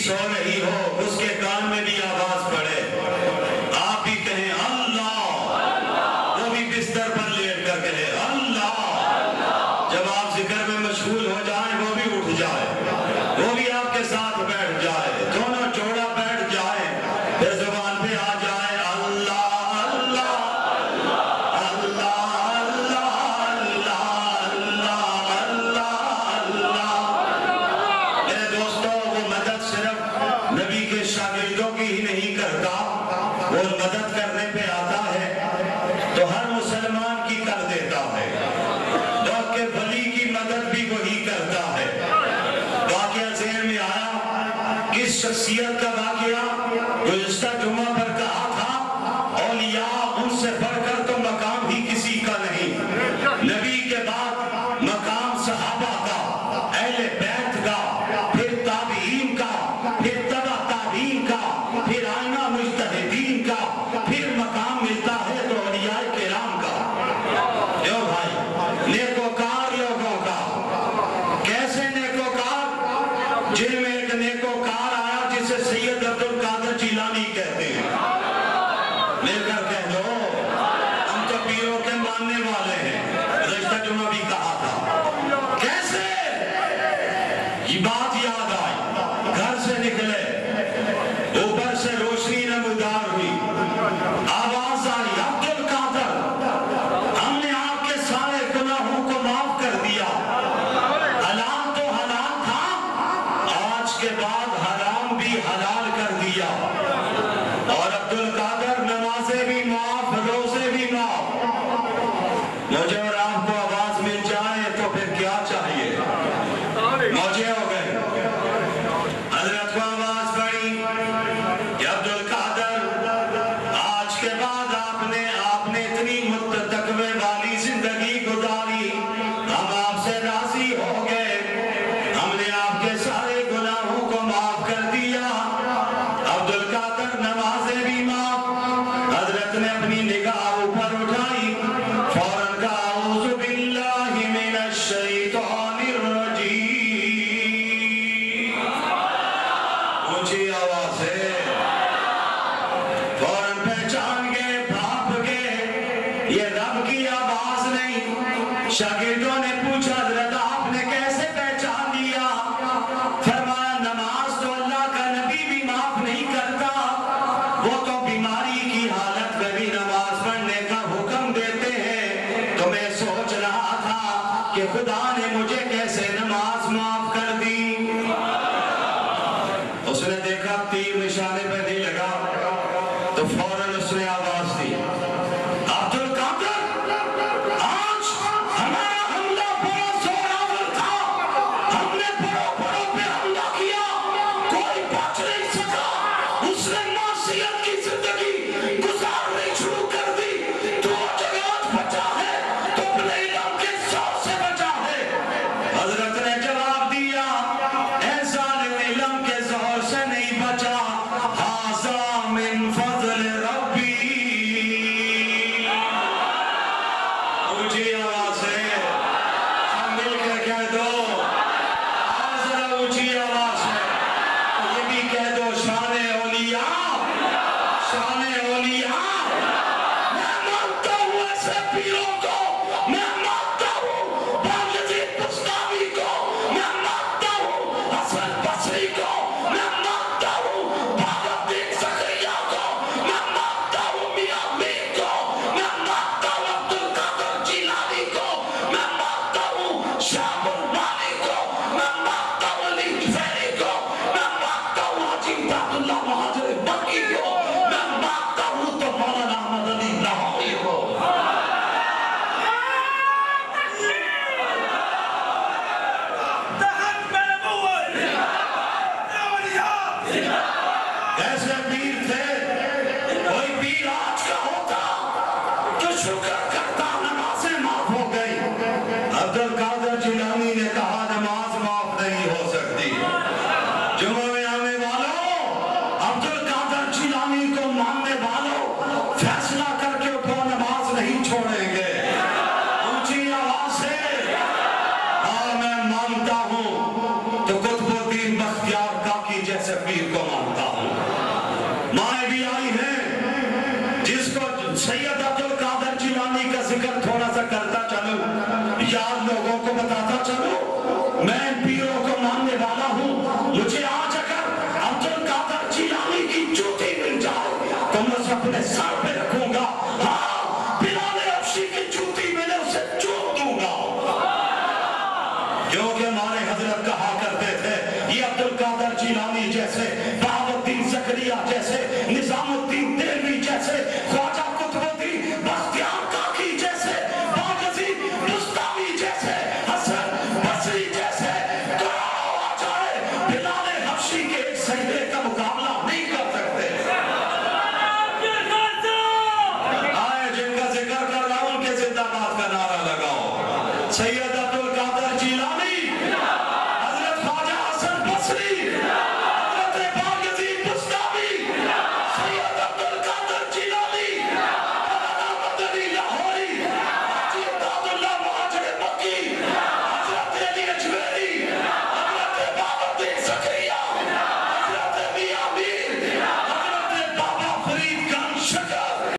سو رہی ہو اس کے کان میں بھی آواز پڑے، آپ بھی کہیں اللہ، وہ بھی بستر پر لیٹ کر کہے اللہ، جب آپ ذکر میں مشغول ہو جائیں وہ بھی اٹھ جائے، وہ بھی آپ کے ساتھ بیٹھ جائے، دونوں جوڑا بیٹھ جائے، پھر زبان پہ آ جائے اللہ اللہ اللہ اللہ اللہ اللہ اللہ۔ میرے دوستو، وہ مدد صرف نبی کے شاگردوں کی ہی نہیں کرتا، وہ مدد کرنے پہ آتا ہے تو ہر مسلمان کی کر دیتا ہے، لوگ کے ولی کی مدد بھی وہی کرتا ہے۔ واقعہ ذہن میں آیا، کس شخصیت کا واقعہ؟ گزشتہ جمعہ پر کہا تھا اولیاء ان سے بڑھ کر تو مقام ہی کسی کا نہیں، نبی کے بعد مقام صحابہ کا، اہل بیت کا، پھر تابعین کا، پھر تبع تابعین کا، پھر ائمہ مجتہدین کا، پھر مقام ملتا ہے تو اولیاء کرام کا۔ جو بھائی نیکوکار لوگوں کا، کیسے نیکوکار؟ جن میں ایک نیکوکار آیا جسے سید عبد القادر جیلانی کہتے ہیں، مل کر کہہ دو ہم تو پیروں کے ماننے والے ہیں، گزشتہ جمعہ بھی کہا تھا۔ کیسے؟ یہ بات یاد آئی، گھر سے نکلے، اوپر سے روشنی نمودار ہوئی، آواز آئی عبد القادر ہم نے آپ کے سارے گناہوں کو معاف کر دیا، حلال تو حلال تھا، آج کے بعد حرام بھی حلال کر دیا، اور عبد القادر نمازیں بھی معاف، روزے بھی معاف۔ مجھے اور آپ کو آواز مل جائے تو پھر کیا چاہیے؟ موجے ہو گئے۔ حضرت کو آواز پڑی کہ عبد القادر آج کے بعد آپ نے اتنی تقوی والی زندگی گزاری، ہم آپ سے راضی ہو گئے، ہم نے آپ کے سارے گناہوں کو معاف کر دیا۔ عبد القادر نمازیں بھی معاف۔ حضرت نے اپنی نگاہ اوپر اٹھائی، فوراً کہا اعوذ باللہ من الشیطان الرجیم، اونچی آواز ہے، فوراً پہچان گئے، بھاپ گئے، یہ رب کی آواز نہیں۔ شاگردوں نے پوچھا حضرت آپ نے کیسے پہچان لیا؟ فرمایا نماز تو اللہ کا نبی بھی معاف نہیں کرتا، وہ تو بیماری کی حالت میں بھی نماز پڑھنے کا حکم دیتے ہیں، تو میں سوچ رہا تھا کہ خدا نے مجھے کیسے نماز معاف کر دی۔ اس نے دیکھا تیر نشانے پہ نہیں لگا تو فوراً اس نے آواز دی عبد القادر آج ہمارا حملہ بڑا زوراور تھا، ہم نے بڑوں پہ حملہ کیا، کوئی بچ نہیں سکا، اس نے معصیت کی زندگی گزارنی شروع کر دی، تو جگات بچا ہے تو اپنے علم کے زور سے بچا ہے۔ حضرت نے جواب دیا بتاتا چلوں میں ان پیروں کو ماننے والا ہوں، مجھے آج اگر عبد القادر جیلانی کی جوتی مل جائے تو میں اسے اپنے سر پہ رکھوں گا، ہاں بلال حبشی کی جوتی میں نے اسے چوم دوں گا، کیونکہ ہمارے حضرت کہا کرتے تھے یہ عبد القادر جیلانی جیسے